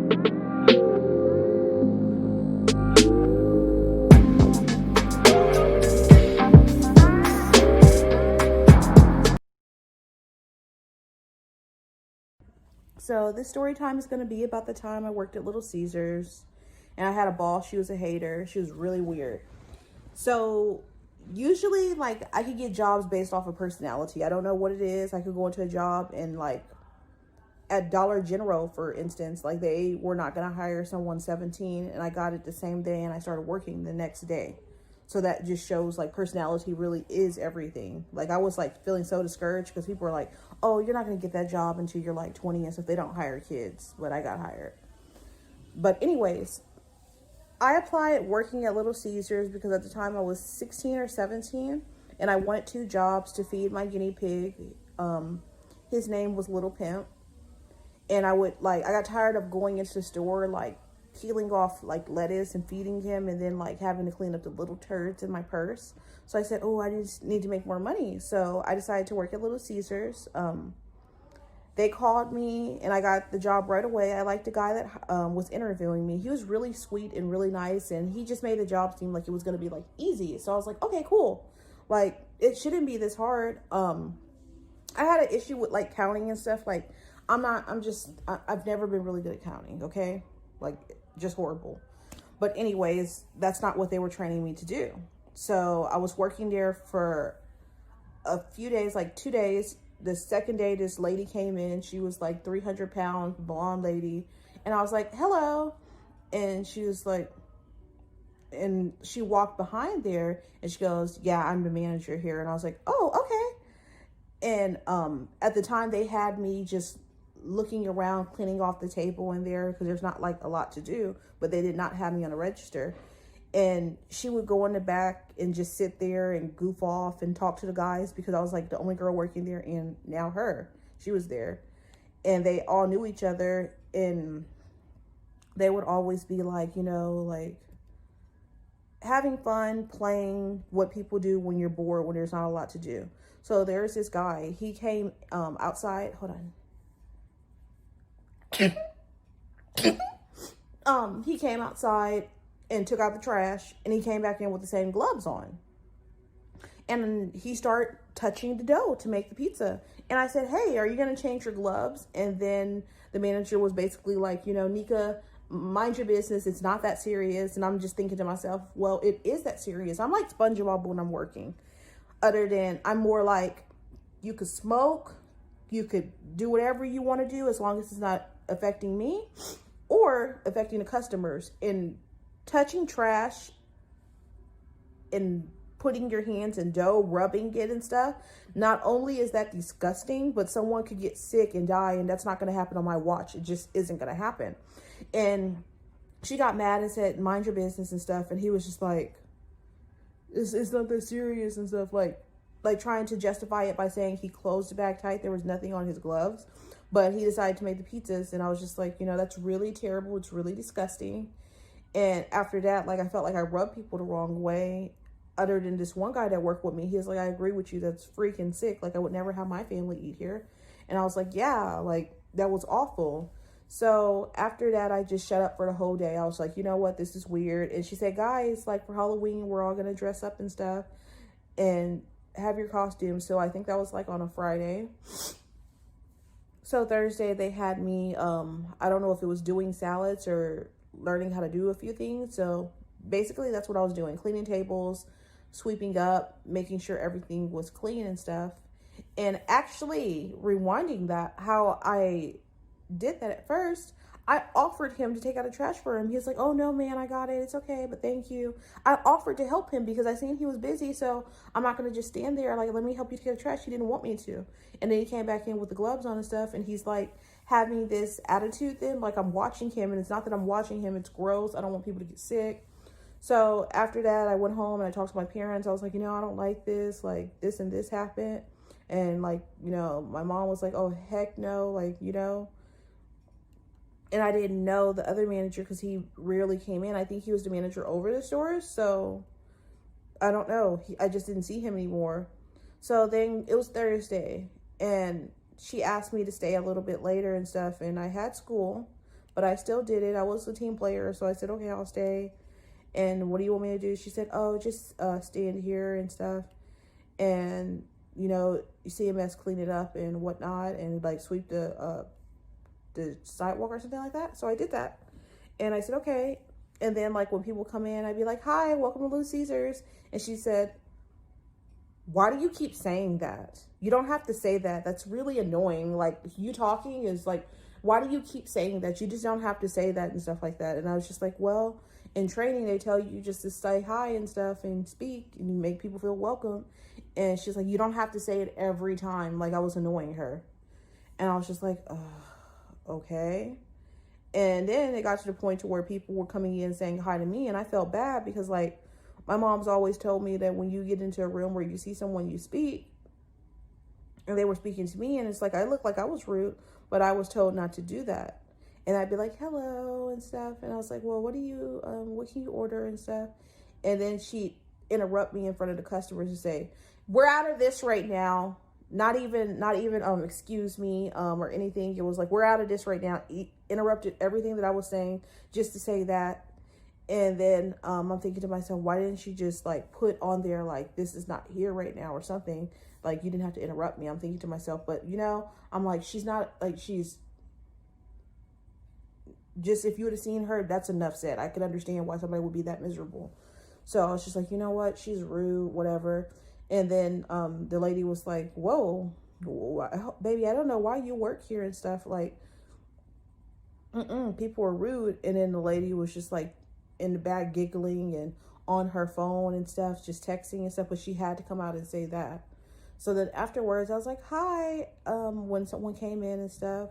So this story time is going to be about the time I worked at Little Caesars and I had a boss. She was a hater. She was really weird. So usually like I could get jobs based off of personality. I don't know what it is. I could go into a job and like at Dollar General, for instance, like they were not going to hire someone 17 and I got it the same day and I started working the next day. So that just shows like personality really is everything. Like I was like feeling so discouraged because people were like, oh, you're not going to get that job until you're like 20 and stuff. They don't hire kids, but I got hired. But anyways, I applied working at Little Caesars because at the time I was 16 or 17 and I wanted 2 jobs to feed my guinea pig. His name was Little Pimp. And I got tired of going into the store, like peeling off like lettuce and feeding him and then like having to clean up the little turds in my purse. So I said, oh, I just need to make more money. So I decided to work at Little Caesars. They called me and I got the job right away. I liked the guy that was interviewing me. He was really sweet and really nice. And he just made the job seem like it was going to be like easy. So I was like, okay, cool. Like it shouldn't be this hard. I had an issue with like counting and stuff. Like I've never been really good at counting, okay? Like, just horrible. But anyways, that's not what they were training me to do. So I was working there for a few days, like 2 days. The second day, this lady came in. She was like 300 pound blonde lady. And I was like, hello. And she was like, and she walked behind there and she goes, yeah, I'm the manager here. And I was like, oh, okay. And at the time they had me just looking around, cleaning off the table in there because there's not like a lot to do, but they did not have me on a register. And she would go in the back and just sit there and goof off and talk to the guys because I was like the only girl working there, and now she was there, and they all knew each other, and they would always be like, you know, like having fun, playing what people do when you're bored, when there's not a lot to do. So there's this guy, he came outside, hold on. He came outside and took out the trash, and he came back in with the same gloves on. And he started touching the dough to make the pizza. And I said, hey, are you going to change your gloves? And then the manager was basically like, you know, Nika, mind your business. It's not that serious. And I'm just thinking to myself, well, it is that serious. I'm like SpongeBob when I'm working. Other than I'm more like, you could smoke, you could do whatever you want to do as long as it's not affecting me or affecting the customers. And touching trash and putting your hands in dough, rubbing it and stuff, not only is that disgusting, but someone could get sick and die, and that's not going to happen on my watch. It just isn't going to happen. And she got mad and said, mind your business and stuff. And he was just like, it's not that serious and stuff, like trying to justify it by saying he closed the bag tight. There was nothing on his gloves, but he decided to make the pizzas. And I was just like, you know, that's really terrible. It's really disgusting. And after that, like, I felt like I rubbed people the wrong way. Other than this one guy that worked with me, he was like, I agree with you. That's freaking sick. Like, I would never have my family eat here. And I was like, yeah, like, that was awful. So after that, I just shut up for the whole day. I was like, you know what? This is weird. And she said, guys, like, for Halloween, we're all going to dress up and stuff and have your costumes. So I think that was like on a Friday. So Thursday, they had me, I don't know if it was doing salads or learning how to do a few things. So basically that's what I was doing, cleaning tables, sweeping up, making sure everything was clean and stuff. And actually rewinding that, how I did that at first, I offered him to take out the trash for him. He was like, oh no, man, I got it. It's okay, but thank you. I offered to help him because I seen he was busy. So I'm not going to just stand there. Like, let me help you take out the trash. He didn't want me to. And then he came back in with the gloves on and stuff. And he's like having this attitude then, like I'm watching him. And it's not that I'm watching him. It's gross. I don't want people to get sick. So after that, I went home and I talked to my parents. I was like, you know, I don't like this. Like, this and this happened. And like, you know, my mom was like, oh, heck no. Like, you know. And I didn't know the other manager because he rarely came in. I think he was the manager over the stores. So I don't know. I just didn't see him anymore. So then it was Thursday. And she asked me to stay a little bit later and stuff. And I had school. but I still did it. I was a team player, so I said, okay, I'll stay. And what do you want me to do? She said, oh, just stand here and stuff. And, you know, you see a mess, clean it up and whatnot, and like sweep the sidewalk or something like that. So I did that. And I said, okay. And then like when people come in, I'd be like, hi, welcome to Little Caesars. And she said, why do you keep saying that? You don't have to say that. That's really annoying. Like, you talking is like, why do you keep saying that? You just don't have to say that and stuff like that. And I was just like, well, in training, they tell you just to say hi and stuff and speak and make people feel welcome. And she's like, you don't have to say it every time. Like, I was annoying her. And I was just like, okay. And then it got to the point to where people were coming in saying hi to me. And I felt bad because, like, my mom's always told me that when you get into a room where you see someone, you speak. And they were speaking to me, and it's like, I looked like I was rude, but I was told not to do that. And I'd be like, hello and stuff. And I was like, well, what can you order and stuff? And then she'd interrupt me in front of the customers and say, we're out of this right now. Not even excuse me, or anything. It was like, we're out of this right now. Interrupted everything that I was saying just to say that. And then I'm thinking to myself, why didn't she just like put on there like, this is not here right now or something? Like, you didn't have to interrupt me. I'm thinking to myself, but you know, I'm like, she's not like, she's just, if you would have seen her, that's enough said. I could understand why somebody would be that miserable. So I was just like, you know what? She's rude, whatever. And then the lady was like, whoa, baby, I don't know why you work here and stuff. Like, people were rude. And then the lady was just like in the back giggling and on her phone and stuff, just texting and stuff. But she had to come out and say that. So then afterwards, I was like, hi, when someone came in and stuff.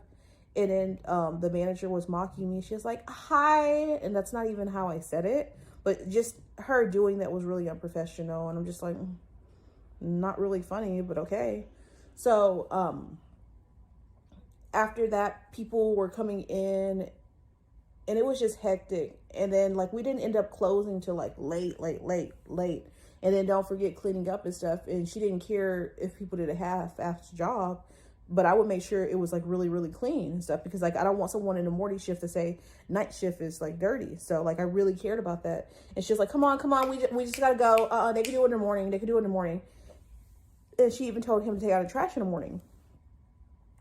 And then the manager was mocking me. She was like, hi. And that's not even how I said it. But just her doing that was really unprofessional. And I'm just like, not really funny, but okay. So after that, people were coming in. And it was just hectic. And then, like, we didn't end up closing till, like, late. And then don't forget cleaning up and stuff. And she didn't care if people did a half-assed job. But I would make sure it was, like, really, really clean and stuff. Because, like, I don't want someone in the morning shift to say night shift is, like, dirty. So, like, I really cared about that. And she was like, come on. We just got to go. They can do it in the morning. And she even told him to take out the trash in the morning.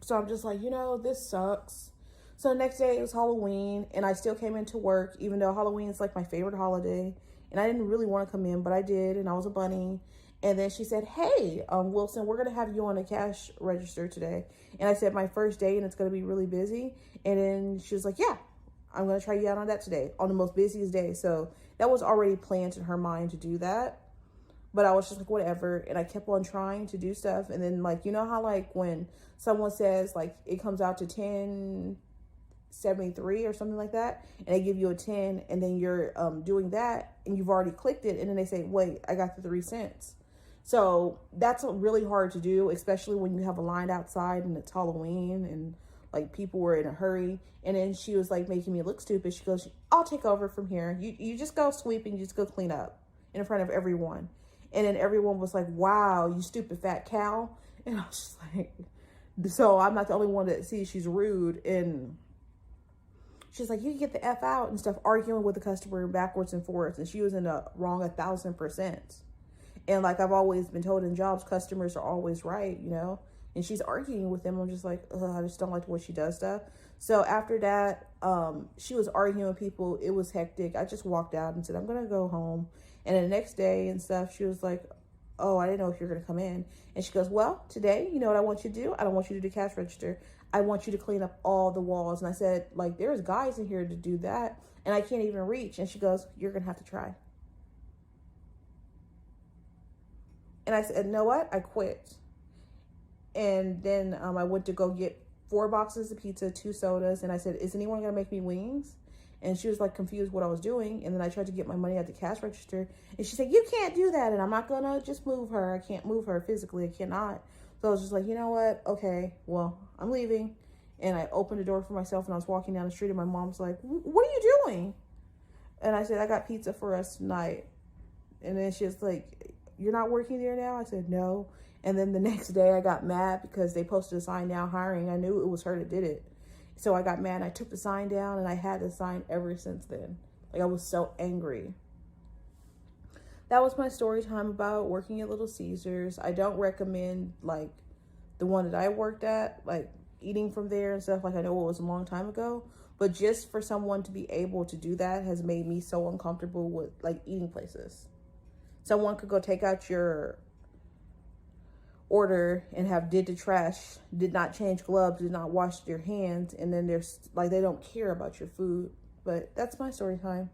So I'm just like, you know, this sucks. So the next day it was Halloween, and I still came into work, even though Halloween is like my favorite holiday. And I didn't really want to come in, but I did, and I was a bunny. And then she said, hey, Wilson, we're going to have you on the cash register today. And I said, my first day, and it's going to be really busy. And then she was like, yeah, I'm going to try you out on that today, on the most busiest day. So that was already planned in her mind to do that. But I was just like, whatever. And I kept on trying to do stuff. And then, like, you know how, like, when someone says, like, it comes out to 1073 or something like that, and they give you a 10, and then you're doing that, and you've already clicked it, and then they say, wait, I got the 3 cents. So that's really hard to do, especially when you have a line outside and it's Halloween and like people were in a hurry. And then she was like making me look stupid. She goes, I'll take over from here. You just go sweep and you just go clean up in front of everyone. And then everyone was like, wow, you stupid fat cow. And I was just like, so I'm not the only one that sees she's rude. And she's like, you can get the F out and stuff, arguing with the customer backwards and forwards. And she was in the wrong 1,000%. And like I've always been told in jobs, customers are always right, you know? And she's arguing with them. I'm just like, ugh, I just don't like the way she does stuff. So after that, she was arguing with people. It was hectic. I just walked out and said, I'm going to go home. And then the next day and stuff, she was like, oh, I didn't know if you're going to come in. And she goes, well, today, you know what I want you to do? I don't want you to do cash register. I want you to clean up all the walls. And I said, like, there's guys in here to do that, and I can't even reach. And she goes, you're going to have to try. And I said, you know what? I quit. And then I went to go get 4 boxes of pizza, 2 sodas. And I said, is anyone going to make me wings? And she was like confused what I was doing. And then I tried to get my money at the cash register. And she said, you can't do that. And I'm not going to just move her. I can't move her physically. I cannot. So I was just like, you know what? Okay, well, I'm leaving. And I opened the door for myself, and I was walking down the street, and my mom's like, what are you doing? And I said, I got pizza for us tonight. And then she was like, you're not working there now? I said, no. And then the next day I got mad because they posted a sign now hiring. I knew it was her that did it. So I got mad. I took the sign down, and I had the sign ever since then. Like, I was so angry. That was my story time about working at Little Caesars. I don't recommend, like, the one that I worked at, like, eating from there and stuff. Like, I know it was a long time ago. But just for someone to be able to do that has made me so uncomfortable with, like, eating places. Someone could go take out your order and have did the trash, did not change gloves, did not wash their hands, and then there's, like, they don't care about your food. But that's my story time.